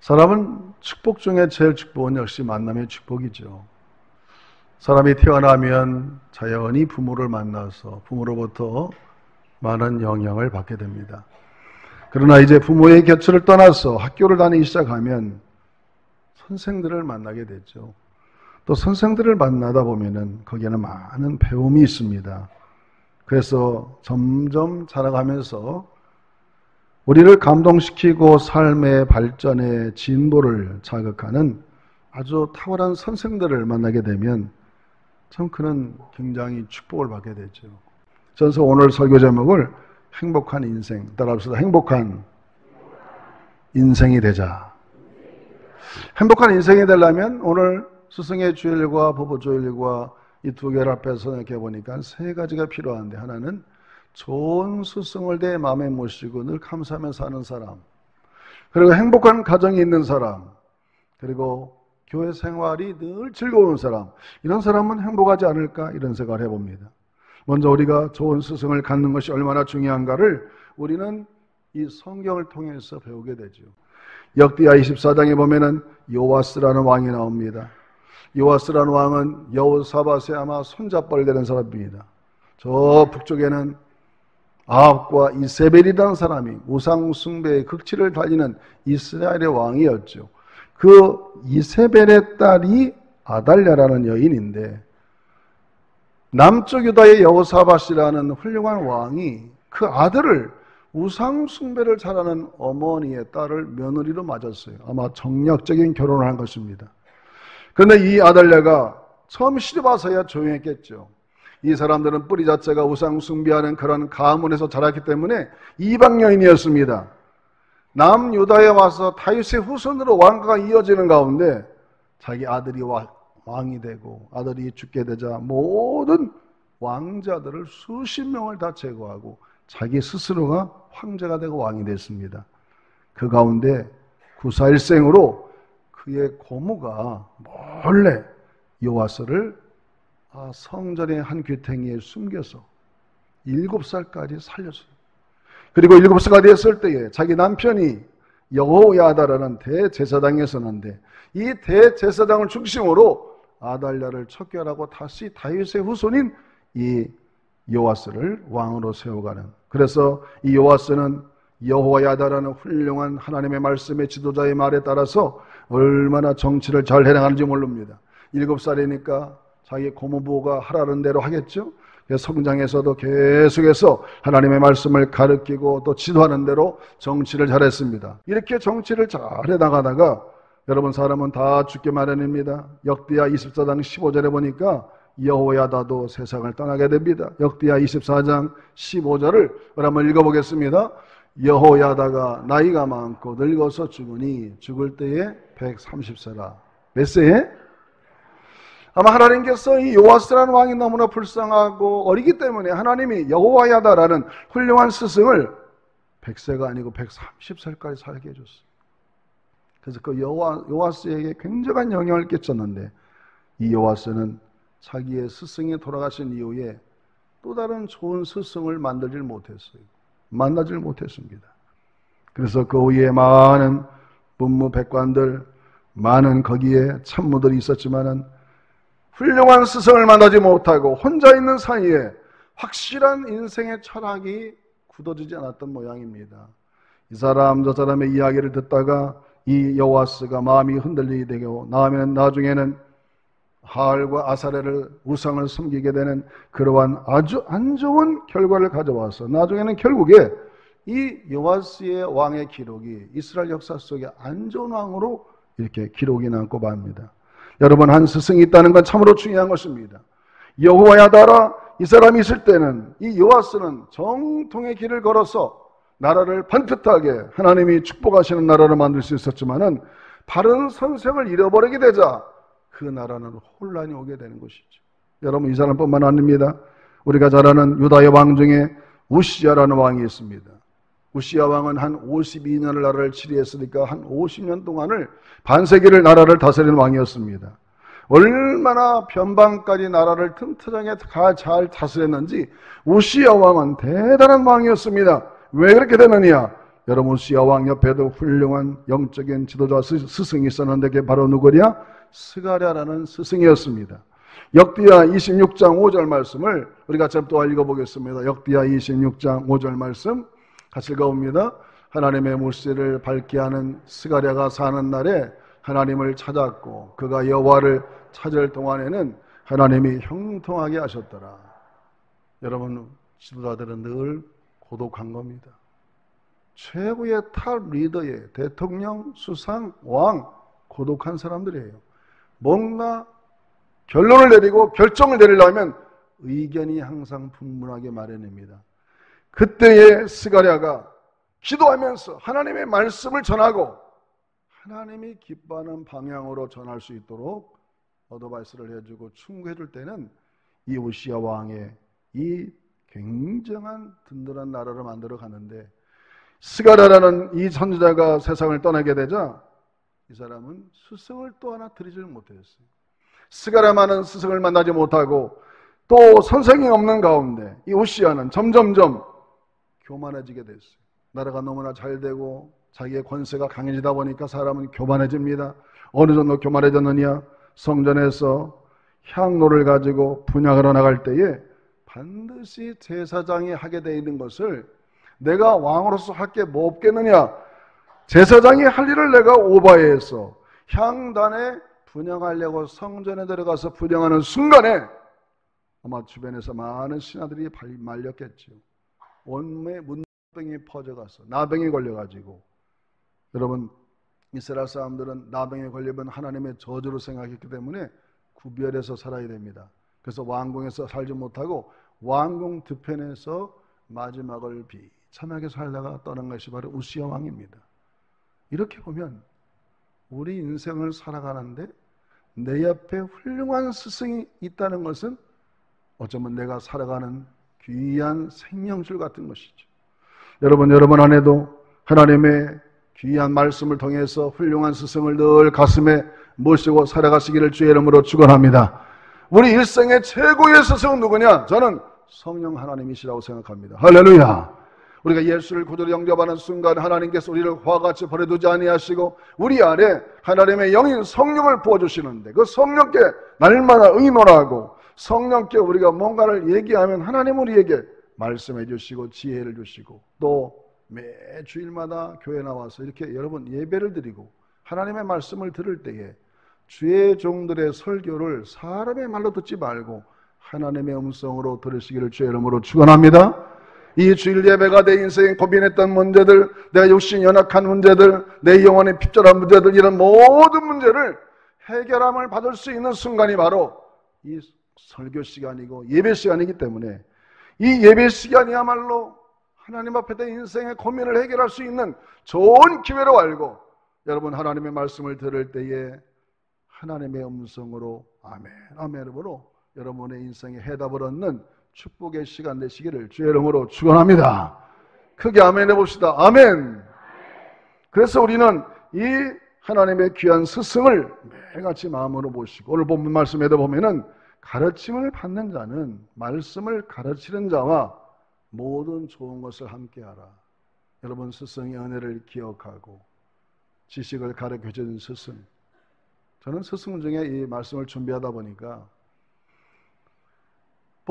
사람은 축복 중에 제일 축복은 역시 만남의 축복이죠. 사람이 태어나면 자연히 부모를 만나서 부모로부터 많은 영향을 받게 됩니다. 그러나 이제 부모의 곁을 떠나서 학교를 다니기 시작하면 선생들을 만나게 되죠. 또 선생들을 만나다 보면은 거기에는 많은 배움이 있습니다. 그래서 점점 자라가면서 우리를 감동시키고 삶의 발전의 진보를 자극하는 아주 탁월한 선생들을 만나게 되면 참 그는 굉장히 축복을 받게 되죠. 그래서 오늘 설교 제목을 행복한 인생, 따라합시다. 행복한 인생이 되자. 행복한 인생이 되려면 오늘 스승의 주일과 부부 주일과 이 두 개를 앞에서 생각해 보니까 세 가지가 필요한데, 하나는 좋은 스승을 내 마음에 모시고 늘 감사하며 사는 사람, 그리고 행복한 가정이 있는 사람, 그리고 교회 생활이 늘 즐거운 사람, 이런 사람은 행복하지 않을까 이런 생각을 해봅니다. 먼저 우리가 좋은 스승을 갖는 것이 얼마나 중요한가를 우리는 이 성경을 통해서 배우게 되죠. 역대하 24장에 보면은 요아스라는 왕이 나옵니다. 요아스라는 왕은 여호사밧의 아마 손잡벌 되는 사람입니다. 저 북쪽에는 아합과 이세벨이라는 사람이 우상 숭배의 극치를 달리는 이스라엘의 왕이었죠. 그 이세벨의 딸이 아달랴라는 여인인데, 남쪽 유다의 여호사밧이라는 훌륭한 왕이 그 아들을 우상 숭배를 잘하는 어머니의 딸을 며느리로 맞았어요. 아마 정략적인 결혼을 한 것입니다. 그런데 이 아달랴가 처음 시집 와서야 조용했겠죠. 이 사람들은 뿌리 자체가 우상 숭배하는 그런 가문에서 자랐기 때문에 이방 여인이었습니다. 남유다에 와서 다윗의 후손으로 왕가가 이어지는 가운데 자기 아들이 왕이 되고 아들이 죽게 되자 모든 왕자들을 수십 명을 다 제거하고 자기 스스로가 황제가 되고 왕이 됐습니다. 그 가운데 구사일생으로 그의 고모가 몰래 요아스를 성전의 한 귀퉁이에 숨겨서 7살까지 살렸어요. 그리고 7살까지 됐을 때에 자기 남편이 여호야다라는 대제사장에 섰는데, 이 대제사장을 중심으로 아달랴를 척결하고 다시 다윗의 후손인 이 요아스를 왕으로 세워가는, 그래서 이 요아스는 여호야다라는 훌륭한 하나님의 말씀의 지도자의 말에 따라서 얼마나 정치를 잘 해나가는지 모릅니다. 7살이니까 자기 고모부가 하라는 대로 하겠죠. 성장에서도 계속해서 하나님의 말씀을 가르치고 또 지도하는 대로 정치를 잘했습니다. 이렇게 정치를 잘 해나가다가 여러분 사람은 다 죽게 마련입니다. 역대하 24장 15절에 보니까 여호야다도 세상을 떠나게 됩니다. 역대하 24장 15절을 한번 읽어보겠습니다. 여호야다가 나이가 많고 늙어서 죽으니 죽을 때에 130세라. 몇 세에? 아마 하나님께서 이 요아스라는 왕이 너무나 불쌍하고 어리기 때문에 하나님이 여호야다라는 훌륭한 스승을 100세가 아니고 130살까지 살게 해줬어요. 그래서 그 요아스에게 굉장한 영향을 끼쳤는데, 이 요아스는 자기의 스승이 돌아가신 이후에 또 다른 좋은 스승을 만나질 못했습니다. 그래서 그 후에 많은 문무백관들, 많은 거기에 참모들이 있었지만은 훌륭한 스승을 만나지 못하고 혼자 있는 사이에 확실한 인생의 철학이 굳어지지 않았던 모양입니다. 이 사람 저 사람의 이야기를 듣다가 이 여호아스가 마음이 흔들리게 되고 나중에는 하알과 아사레를 우상을 섬기게 되는 그러한 아주 안 좋은 결과를 가져와서 나중에는 결국에 이 여호아스의 왕의 기록이 이스라엘 역사 속에 안 좋은 왕으로 이렇게 기록이 남고 맙니다. 여러분, 한 스승이 있다는 건 참으로 중요한 것입니다. 여호야다라 이 사람이 있을 때는 이 요아스는 정통의 길을 걸어서 나라를 반듯하게 하나님이 축복하시는 나라를 만들 수 있었지만은 바른 선생을 잃어버리게 되자 그 나라는 혼란이 오게 되는 것이죠. 여러분, 이 사람뿐만 아닙니다. 우리가 잘 아는 유다의 왕 중에 우시야라는 왕이 있습니다. 우시야 왕은 한 52년을 나라를 치리했으니까 한 50년 동안을 반세기를 나라를 다스리는 왕이었습니다. 얼마나 변방까지 나라를 튼튼하게 잘 다스렸는지 우시야 왕은 대단한 왕이었습니다. 왜 그렇게 되느냐? 여러분 우시야 왕 옆에도 훌륭한 영적인 지도자 스승이 있었는데 그게 바로 누구냐? 스가랴라는 스승이었습니다. 역대하 26장 5절 말씀을 우리가 좀 또 읽어보겠습니다. 역대하 26장 5절 말씀 같이 읽어봅니다. 하나님의 모시를 밝게 하는 스가랴가 사는 날에 하나님을 찾았고 그가 여호와를 찾을 동안에는 하나님이 형통하게 하셨더라. 여러분 지도자들은 늘 고독한 겁니다. 최고의 탑 리더의 대통령, 수상, 왕 고독한 사람들이에요. 뭔가 결론을 내리고 결정을 내리려면 의견이 항상 분분하게 마련입니다. 그때의 스가랴가 기도하면서 하나님의 말씀을 전하고 하나님이 기뻐하는 방향으로 전할 수 있도록 어드바이스를 해주고 충고해줄 때는 이 우시야 왕의 이 굉장한 든든한 나라를 만들어 가는데 스가랴라는 이 선지자가 세상을 떠나게 되자 이 사람은 스승을 또 하나 들이지를 못했어요. 스가랴만은 스승을 만나지 못하고 또 선생이 없는 가운데 이 우시야는 점점점 교만해지게 됐어요. 나라가 너무나 잘 되고 자기의 권세가 강해지다 보니까 사람은 교만해집니다. 어느 정도 교만해졌느냐? 성전에서 향로를 가지고 분향하러 나갈 때에 반드시 제사장이 하게 되어 있는 것을 내가 왕으로서 할 게 뭐 없겠느냐? 제사장이 할 일을 내가 오버해서 향단에 분향하려고 성전에 들어가서 분향하는 순간에 아마 주변에서 많은 신하들이 말렸겠죠. 온몸에 문병이 퍼져가서 나병이 걸려가지고 여러분 이스라엘 사람들은 나병에 걸리면 하나님의 저주로 생각했기 때문에 구별해서 살아야 됩니다. 그래서 왕궁에서 살지 못하고 왕궁 뒤편에서 마지막을 비참하게 살다가 떠난 것이 바로 우시야 왕입니다. 이렇게 보면 우리 인생을 살아가는데 내 옆에 훌륭한 스승이 있다는 것은 어쩌면 내가 살아가는 귀한 생명줄 같은 것이죠. 여러분 안에도 하나님의 귀한 말씀을 통해서 훌륭한 스승을 늘 가슴에 모시고 살아가시기를 주의 이름으로 축원합니다. 우리 일생의 최고의 스승은 누구냐? 저는 성령 하나님이시라고 생각합니다. 할렐루야. 우리가 예수를 구주로 영접하는 순간 하나님께서 우리를 화와 같이 버려두지 아니하시고 우리 안에 하나님의 영인 성령을 부어주시는데 그 성령께 날마다 의논하고 성령께 우리가 뭔가를 얘기하면 하나님 우리에게 말씀해 주시고 지혜를 주시고 또 매 주일마다 교회 나와서 이렇게 여러분 예배를 드리고 하나님의 말씀을 들을 때에 주의 종들의 설교를 사람의 말로 듣지 말고 하나님의 음성으로 들으시기를 주의 이름으로 축원합니다. 이 주일 예배가 내 인생에 고민했던 문제들, 내가 육신이 연약한 문제들, 내 영혼이 핍절한 문제들, 이런 모든 문제를 해결함을 받을 수 있는 순간이 바로 이 설교 시간이고 예배 시간이기 때문에 이 예배 시간이야말로 하나님 앞에 내 인생의 고민을 해결할 수 있는 좋은 기회로 알고 여러분 하나님의 말씀을 들을 때에 하나님의 음성으로 아멘, 아멘으로 여러분의 인생에 해답을 얻는 축복의 시간 되시기를 주의 이름으로 축원합니다. 크게 아멘 해봅시다. 아멘. 그래서 우리는 이 하나님의 귀한 스승을 매일같이 마음으로 모시고 오늘 본문 말씀에도 보면은 가르침을 받는 자는 말씀을 가르치는 자와 모든 좋은 것을 함께하라. 여러분 스승의 은혜를 기억하고 지식을 가르쳐주는 스승. 저는 스승 중에 이 말씀을 준비하다 보니까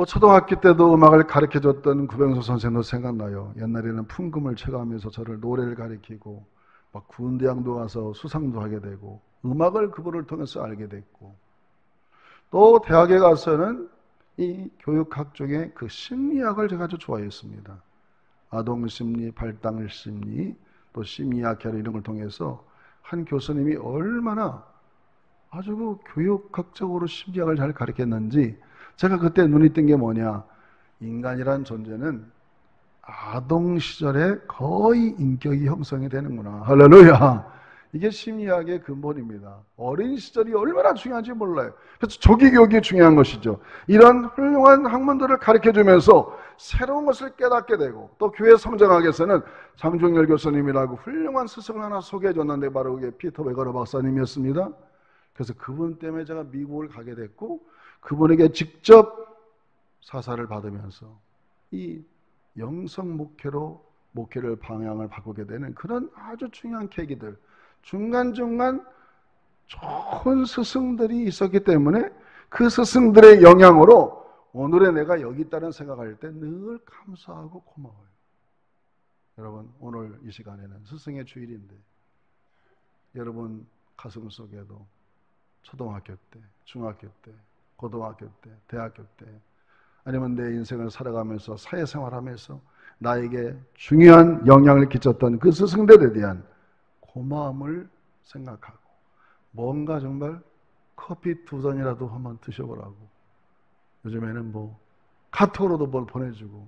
초등학교 때도 음악을 가르쳐줬던 구병수 선생도 생각나요. 옛날에는 풍금을 체감하면서 저를 노래를 가르치고 막 군대장도 가서 수상도 하게 되고 음악을 그분을 통해서 알게 됐고 또 대학에 가서는 이 교육학 중에 그 심리학을 제가 아주 좋아했습니다. 아동심리, 발달심리, 또 심리학 이런 걸 통해서 한 교수님이 얼마나 아주 그 교육학적으로 심리학을 잘 가르쳤는지 제가 그때 눈이 뜬 게 뭐냐, 인간이란 존재는 아동 시절에 거의 인격이 형성이 되는구나. 할렐루야. 이게 심리학의 근본입니다. 어린 시절이 얼마나 중요한지 몰라요. 그래서 조기 교육이 중요한 것이죠. 이런 훌륭한 학문들을 가르쳐주면서 새로운 것을 깨닫게 되고 또 교회 성장하기 위해서는 장종열 교수님이라고 훌륭한 스승을 하나 소개해줬는데 바로 그게 피터 베거러 박사님이었습니다. 그래서 그분 때문에 제가 미국을 가게 됐고 그분에게 직접 사사를 받으면서 이 영성 목회로 목회를 방향을 바꾸게 되는 그런 아주 중요한 계기들, 중간중간 좋은 스승들이 있었기 때문에 그 스승들의 영향으로 오늘의 내가 여기 있다는 생각할 때 늘 감사하고 고마워요. 여러분, 오늘 이 시간에는 스승의 주일인데 여러분 가슴 속에도 초등학교 때, 중학교 때, 고등학교 때, 대학교 때, 아니면 내 인생을 살아가면서 사회생활하면서 나에게 중요한 영향을 끼쳤던 그 스승들에 대한 고마움을 생각하고 뭔가 정말 커피 2잔이라도 한번 드셔보라고, 요즘에는 뭐 카톡으로도 뭘 보내주고,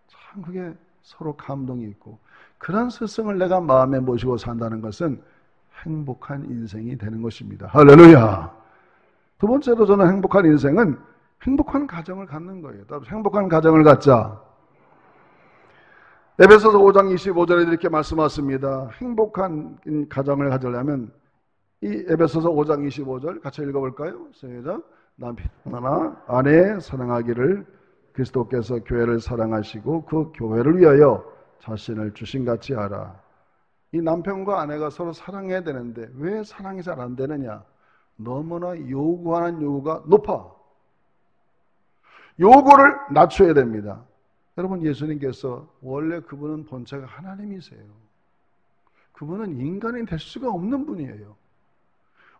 참 그게 서로 감동이 있고, 그런 스승을 내가 마음에 모시고 산다는 것은 행복한 인생이 되는 것입니다. 할렐루야. 두 번째로 저는 행복한 인생은 행복한 가정을 갖는 거예요. 행복한 가정을 갖자. 에베소서 5장 25절에 이렇게 말씀하십니다. 행복한 가정을 가지려면 이 에베소서 5장 25절 같이 읽어볼까요? 시작. 남편이나 아내 사랑하기를 그리스도께서 교회를 사랑하시고 그 교회를 위하여 자신을 주신같이 하라. 이 남편과 아내가 서로 사랑해야 되는데 왜 사랑이 잘 안 되느냐? 너무나 요구하는 요구가 높아. 요구를 낮춰야 됩니다. 여러분, 예수님께서 원래 그분은 본체가 하나님이세요. 그분은 인간이 될 수가 없는 분이에요.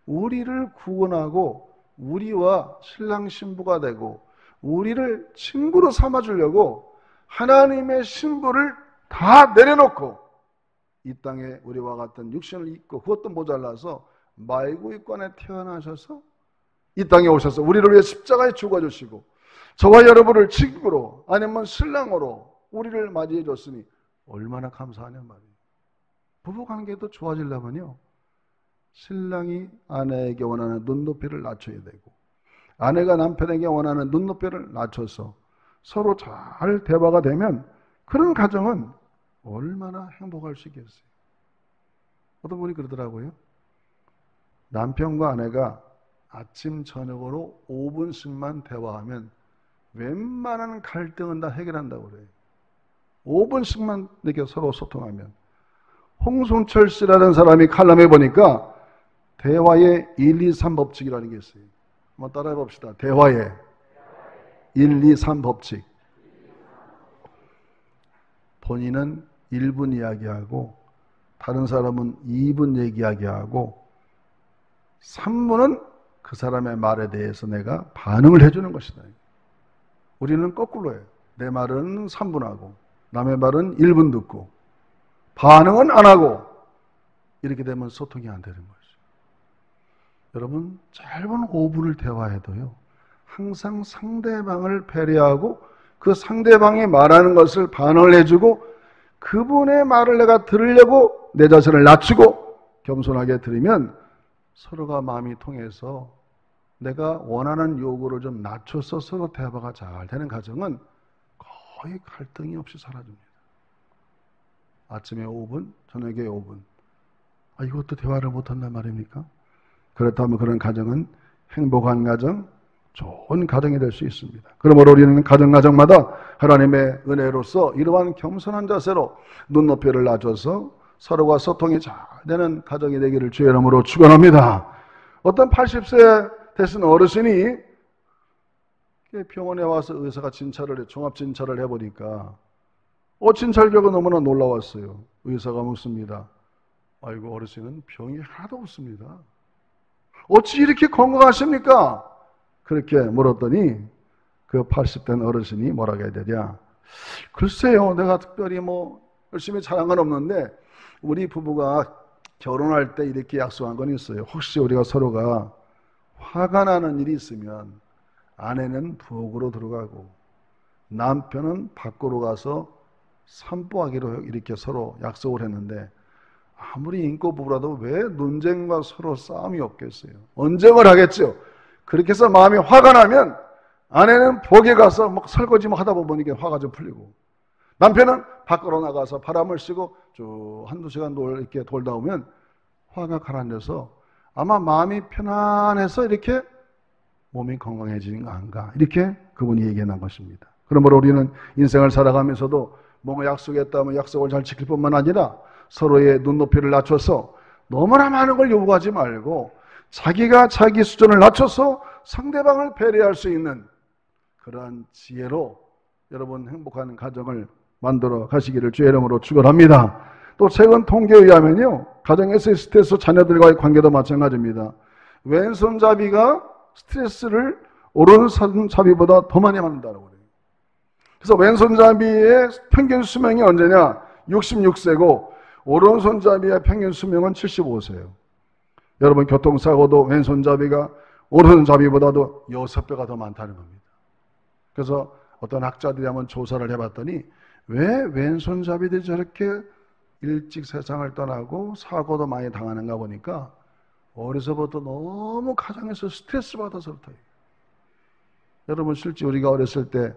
우리를 구원하고 우리와 신랑 신부가 되고 우리를 친구로 삼아주려고 하나님의 신부를 다 내려놓고 이 땅에 우리와 같은 육신을 입고 그것도 모자라서 말구입관에 태어나셔서 이 땅에 오셔서 우리를 위해 십자가에 죽어주시고 저와 여러분을 친구로 아니면 신랑으로 우리를 맞이해 줬으니 얼마나 감사하냐 말이에요. 부부관계도 좋아지려면요, 신랑이 아내에게 원하는 눈높이를 낮춰야 되고 아내가 남편에게 원하는 눈높이를 낮춰서 서로 잘 대화가 되면 그런 가정은 얼마나 행복할 수 있겠어요. 어떤 분이 그러더라고요. 남편과 아내가 아침 저녁으로 5분씩만 대화하면 웬만한 갈등은 다 해결한다고 그래요. 5분씩만 이렇게 서로 소통하면. 홍순철 씨라는 사람이 칼럼에 보니까 대화의 1, 2, 3 법칙이라는 게 있어요. 한번 따라해 봅시다. 대화의 1, 2, 3 법칙. 본인은 1분 이야기하고 다른 사람은 2분 이야기하고 3분은 그 사람의 말에 대해서 내가 반응을 해주는 것이다. 우리는 거꾸로 해요. 내 말은 3분 하고 남의 말은 1분 듣고 반응은 안 하고 이렇게 되면 소통이 안 되는 거죠. 여러분, 짧은 5분을 대화해도요, 항상 상대방을 배려하고 그 상대방이 말하는 것을 반응을 해주고 그분의 말을 내가 들으려고 내 자신을 낮추고 겸손하게 들으면 서로가 마음이 통해서 내가 원하는 요구를 좀 낮춰서 서로 대화가 잘 되는 가정은 거의 갈등이 없이 사라집니다. 아침에 5분, 저녁에 5분. 이것도 대화를 못한단 말입니까? 그렇다면 그런 가정은 행복한 가정, 좋은 가정이 될 수 있습니다. 그러므로 우리는 가정마다 하나님의 은혜로서 이러한 겸손한 자세로 눈높이를 낮춰서 서로가 소통이 잘 되는 가정이 되기를 주의 이름으로 축원합니다. 어떤 80세 되신 어르신이 병원에 와서 의사가 종합진찰을 해보니까 진찰 결과 너무나 놀라웠어요. 의사가 묻습니다. 아이고, 어르신은 병이 하나도 없습니다. 어찌 이렇게 건강하십니까? 그렇게 물었더니 그 80된 어르신이 뭐라고 해야 되냐? 글쎄요, 내가 특별히 열심히 잘한 건 없는데 우리 부부가 결혼할 때 이렇게 약속한 건 있어요. 혹시 우리가 서로가 화가 나는 일이 있으면 아내는 부엌으로 들어가고 남편은 밖으로 가서 산보하기로 이렇게 서로 약속을 했는데 아무리 인고 부부라도 왜 논쟁과 서로 싸움이 없겠어요? 언쟁을 하겠죠. 그렇게 해서 마음이 화가 나면 아내는 부엌에 가서 설거지 하다 보면 이게 화가 좀 풀리고 남편은 밖으로 나가서 바람을 쐬고 쭉 한두 시간 이렇게 돌다 오면 화가 가라앉아서 아마 마음이 편안해서 이렇게 몸이 건강해지는 거 아닌가, 이렇게 그분이 얘기한 것입니다. 그러므로 우리는 인생을 살아가면서도 뭔가 약속했다면 약속을 잘 지킬 뿐만 아니라 서로의 눈높이를 낮춰서 너무나 많은 걸 요구하지 말고 자기가 자기 수준을 낮춰서 상대방을 배려할 수 있는 그러한 지혜로 여러분 행복한 가정을 만들어 가시기를 주의 이름으로 축원합니다. 또 최근 통계에 의하면요, 가정에서의 스트레스, 자녀들과의 관계도 마찬가지입니다. 왼손잡이가 스트레스를 오른손잡이보다 더 많이 받는다고 그래요. 그래서 왼손잡이의 평균 수명이 언제냐? 66세고 오른손잡이의 평균 수명은 75세예요. 여러분, 교통사고도 왼손잡이가 오른손잡이보다도 6배가 더 많다는 겁니다. 그래서 어떤 학자들이 한번 조사를 해봤더니 왜 왼손잡이들이 저렇게 일찍 세상을 떠나고 사고도 많이 당하는가 보니까 어려서부터 너무 가정에서 스트레스 받아서 그렇다. 여러분, 실제 우리가 어렸을 때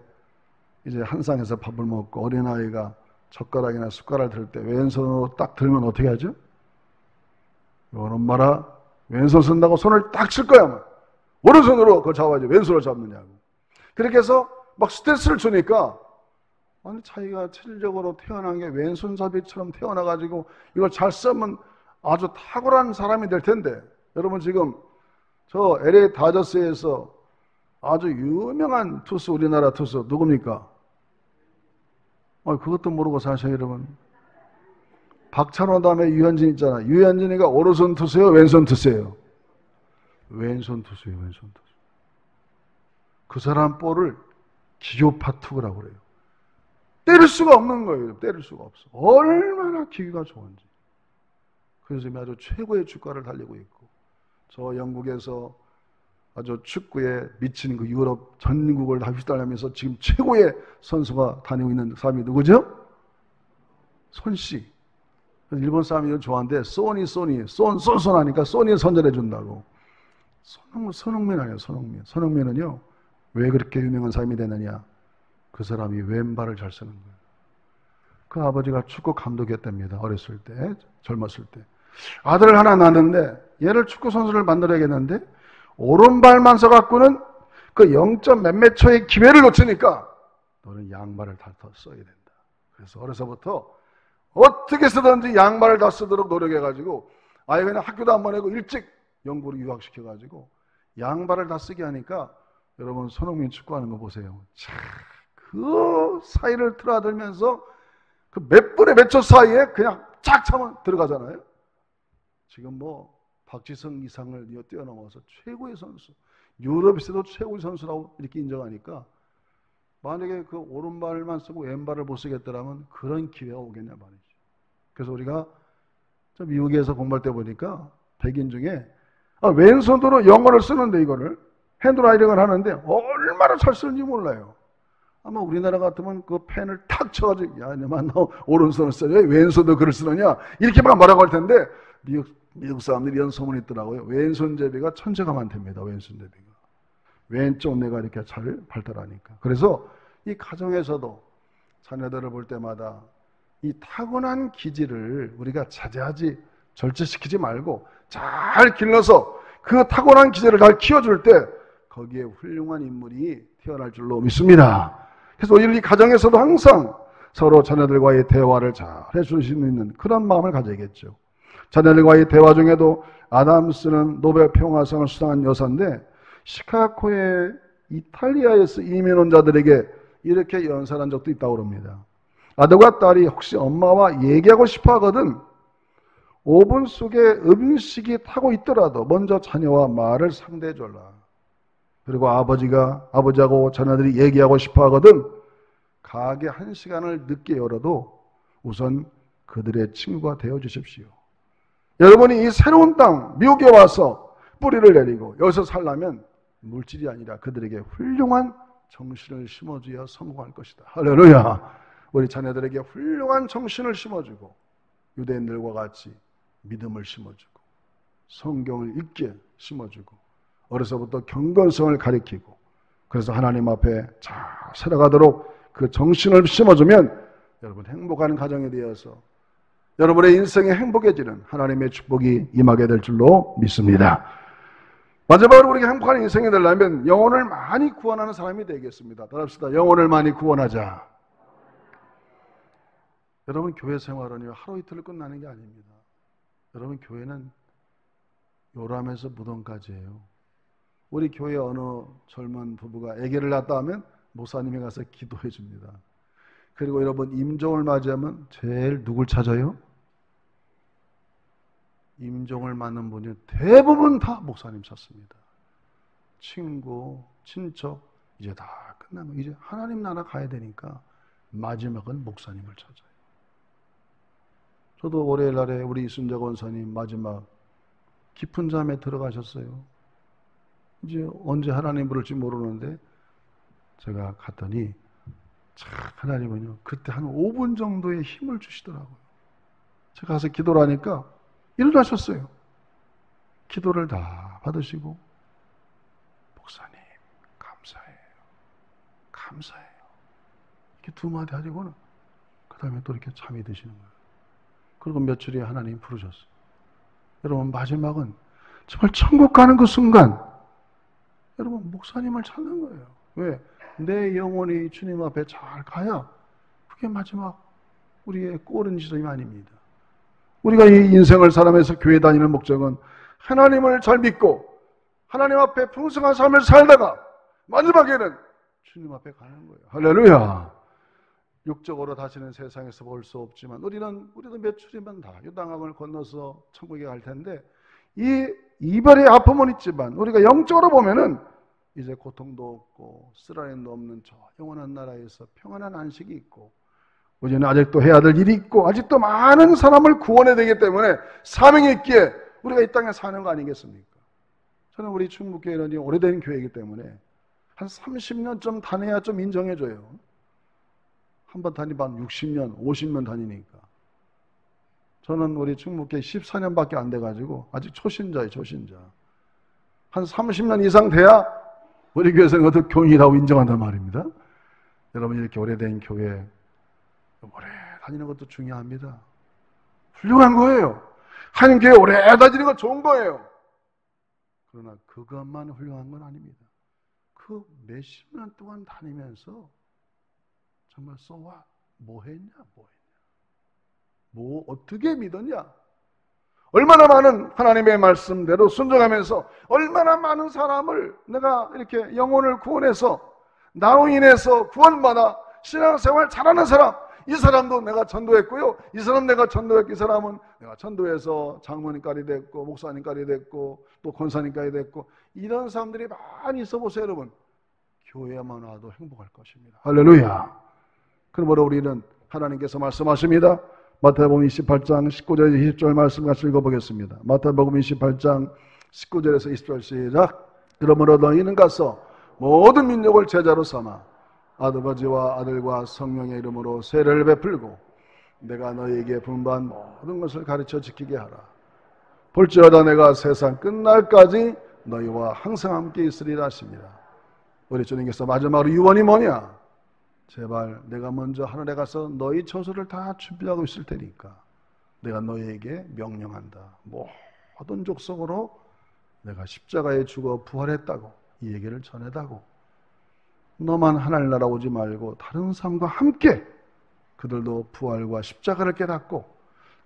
이제 한상에서 밥을 먹고 어린아이가 젓가락이나 숟가락을 들 때 왼손으로 딱 들면 어떻게 하죠? 엄마라 왼손 쓴다고 손을 딱 칠 거야. 오른손으로 그걸 잡아야지 왼손으로 잡느냐고. 그렇게 해서 막 스트레스를 주니까 아니 자기가 체질적으로 태어난 게 왼손잡이처럼 태어나가지고 이걸 잘 쓰면 아주 탁월한 사람이 될 텐데, 여러분 지금 저 LA 다저스에서 아주 유명한 투수, 우리나라 투수 누굽니까? 그것도 모르고 사셔 여러분. 박찬호 다음에 유현진 있잖아. 유현진이가 오른손 투수예요, 왼손 투수예요? 왼손 투수예요, 왼손 투수. 그 사람 볼을 기교파 투구라고 그래요. 때릴 수가 없는 거예요. 때릴 수가 없어. 얼마나 기회가 좋은지. 그래서 아주 최고의 주가를 달리고 있고, 저 영국에서 아주 축구에 미친 그 유럽 전국을 다 휘달리면서 지금 최고의 선수가 다니고 있는 사람이 누구죠? 손씨. 일본 사람이 이걸 좋아하는데 소니 하니까 소니 선전해 준다고. 손흥민 아니에요, 손흥민. 손흥민은요, 왜 그렇게 유명한 사람이 되느냐? 그 사람이 왼발을 잘 쓰는 거예요. 그 아버지가 축구 감독이었답니다. 어렸을 때, 젊었을 때. 아들을 하나 낳았는데 얘를 축구 선수를 만들어야겠는데 오른발만 써갖고는 그 0. 몇몇 초의 기회를 놓치니까 너는 양발을 다 써야 된다. 그래서 어려서부터 어떻게 쓰든지 양발을 다 쓰도록 노력해가지고 아예 그냥 학교도 안 보내고 일찍 영국으로 유학시켜가지고 양발을 다 쓰게 하니까 여러분 손흥민 축구하는 거 보세요. 참, 그 사이를 틀어들면서 그 몇 분의 몇 초 사이에 그냥 쫙 차면 들어가잖아요. 지금 뭐 박지성 이상을 뛰어넘어서 최고의 선수, 유럽에서도 최고의 선수라고 이렇게 인정하니까 만약에 그 오른발만 쓰고 왼발을 못 쓰겠더라면 그런 기회가 오겠냐 말이죠. 그래서 우리가 미국에서 공부할 때 보니까 백인 중에 왼손으로 영어를 쓰는데 이거를 핸드라이팅을 하는데 얼마나 잘 쓰는지 몰라요. 아마 우리나라 같으면 그 펜을 탁 쳐가지고 야, 너만 너 오른손을 써, 왜 왼손도 글을 쓰느냐 이렇게만 말하고 할 텐데 미국 사람들이 이런 소문이 있더라고요. 왼손잡이가 천재가 많답니다. 왼손잡이가. 왼쪽 뇌가 이렇게 잘 발달하니까. 그래서 이 가정에서도 자녀들을 볼 때마다 이 타고난 기질을 우리가 자제하지 절제시키지 말고 잘 길러서 그 타고난 기질을 잘 키워줄 때 거기에 훌륭한 인물이 태어날 줄로 믿습니다. 그래서 오히려 이 가정에서도 항상 서로 자녀들과의 대화를 잘 해줄 수 있는 그런 마음을 가져야겠죠. 자녀들과의 대화 중에도 아담스는 노벨 평화상을 수상한 여사인데 시카고의 이탈리아에서 이민 온 자들에게 이렇게 연설한 적도 있다고 합니다. 아들과 딸이 혹시 엄마와 얘기하고 싶어 하거든 5분 속에 음식이 타고 있더라도 먼저 자녀와 말을 상대해 줘라. 그리고 아버지하고 자녀들이 얘기하고 싶어 하거든 가게 1시간을 늦게 열어도 우선 그들의 친구가 되어 주십시오. 여러분이 이 새로운 땅 미국에 와서 뿌리를 내리고 여기서 살려면 물질이 아니라 그들에게 훌륭한 정신을 심어줘야 성공할 것이다. 할렐루야. 우리 자녀들에게 훌륭한 정신을 심어주고 유대인들과 같이 믿음을 심어주고 성경을 읽게 심어주고 어려서부터 경건성을 가리키고 그래서 하나님 앞에 잘 살아가도록 그 정신을 심어주면 여러분 행복한 가정이 되어서 여러분의 인생이 행복해지는 하나님의 축복이 임하게 될 줄로 믿습니다. 마지막으로 우리가 행복한 인생이 되려면 영혼을 많이 구원하는 사람이 되겠습니다. 따라합시다. 영혼을 많이 구원하자. 여러분 교회 생활은요 하루 이틀로 끝나는 게 아닙니다. 여러분 교회는 요람에서 무덤까지예요. 우리 교회 어느 젊은 부부가 아기를 낳았다 하면 목사님이 가서 기도해 줍니다. 그리고 여러분 임종을 맞이하면 제일 누굴 찾아요? 임종을 맞는 분이 대부분 다 목사님 찾습니다. 친구, 친척 이제 다 끝나면 이제 하나님 나라 가야 되니까 마지막은 목사님을 찾아요. 저도 월요일날에 우리 이순자 권사님 마지막 깊은 잠에 들어가셨어요. 이제 언제 하나님 부를지 모르는데 제가 갔더니 참 하나님은요 그때 한 5분 정도의 힘을 주시더라고요. 제가 가서 기도를 하니까 일어나셨어요. 기도를 다 받으시고 목사님 감사해요. 감사해요. 이렇게 두 마디 하시고는 그 다음에 또 이렇게 잠이 드시는 거예요. 그리고 며칠 후에 하나님 부르셨어요. 여러분 마지막은 정말 천국 가는 그 순간 여러분 목사님을 찾는 거예요. 왜? 내 영혼이 주님 앞에 잘 가야 그게 마지막 우리의 꼴은 지름이 아닙니다. 우리가 이 인생을 살아면서 교회 다니는 목적은 하나님을 잘 믿고 하나님 앞에 풍성한 삶을 살다가 마지막에는 주님 앞에 가는 거예요. 할렐루야. 육적으로 다시는 세상에서 볼 수 없지만 우리도 며칠이면 다 요단강을 건너서 천국에 갈 텐데 이 이별의 아픔은 있지만 우리가 영적으로 보면은 이제 고통도 없고 쓰라림도 없는 저 영원한 나라에서 평안한 안식이 있고 우리는 아직도 해야 될 일이 있고 아직도 많은 사람을 구원해야 되기 때문에 사명이 있기에 우리가 이 땅에 사는 거 아니겠습니까? 저는 우리 충북교회는 오래된 교회이기 때문에 한 30년쯤 다녀야 좀 인정해줘요. 한번 다니면 60년, 50년 다니니까. 저는 우리 충북교회 14년밖에 안 돼가지고 아직 초신자예요, 초신자. 한 30년 이상 돼야 우리 교회에서는 어떻게 교인이라고 인정한단 말입니다. 여러분 이렇게 오래된 교회 오래 다니는 것도 중요합니다. 훌륭한 거예요. 한 교회 오래 다니는 거 좋은 거예요. 그러나 그것만 훌륭한 건 아닙니다. 그 몇십 년 동안 다니면서 정말 쏘와 뭐 했냐? 뭐 어떻게 믿었냐? 얼마나 많은 하나님의 말씀대로 순종하면서 얼마나 많은 사람을 내가 이렇게 영혼을 구원해서 나로 인해서 구원받아 신앙생활 잘하는 사람, 이 사람도 내가 전도했고요. 이 사람 내가 전도했고 이 사람은 내가 전도해서 장모님까지 됐고 목사님까지 됐고 또 권사님까지 됐고 이런 사람들이 많이 있어 보세요, 여러분. 교회만 와도 행복할 것입니다. 할렐루야. 그러므로 우리는 하나님께서 말씀하십니다. 마태복음 28장 19절에서 20절 말씀 같이 읽어보겠습니다. 마태복음 28장 19절에서 20절 시작. 그러므로 너희는 가서 모든 민족을 제자로 삼아 아버지와 아들과 성령의 이름으로 세례를 베풀고 내가 너희에게 분부한 모든 것을 가르쳐 지키게 하라. 볼지어다 내가 세상 끝날까지 너희와 항상 함께 있으리라 하십니다. 우리 주님께서 마지막으로 유언이 뭐냐? 제발 내가 먼저 하늘에 가서 너희 처소를 다 준비하고 있을 테니까 내가 너희에게 명령한다. 모든 족속으로 내가 십자가에 죽어 부활했다고 이 얘기를 전해다고 너만 하늘나라 오지 말고 다른 사람과 함께 그들도 부활과 십자가를 깨닫고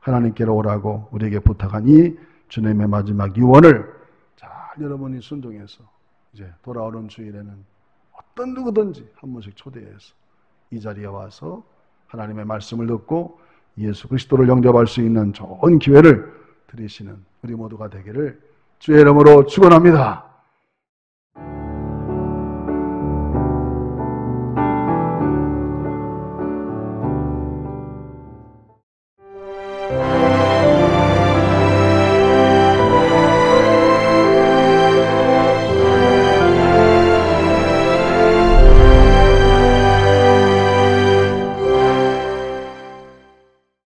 하나님께로 오라고 우리에게 부탁한 이 주님의 마지막 유언을 잘 여러분이 순종해서 이제 돌아오는 주일에는 어떤 누구든지 한 번씩 초대해서 이 자리에 와서 하나님의 말씀을 듣고 예수 그리스도를 영접할 수 있는 좋은 기회를 드리시는 우리 모두가 되기를 주의 이름으로 축원합니다.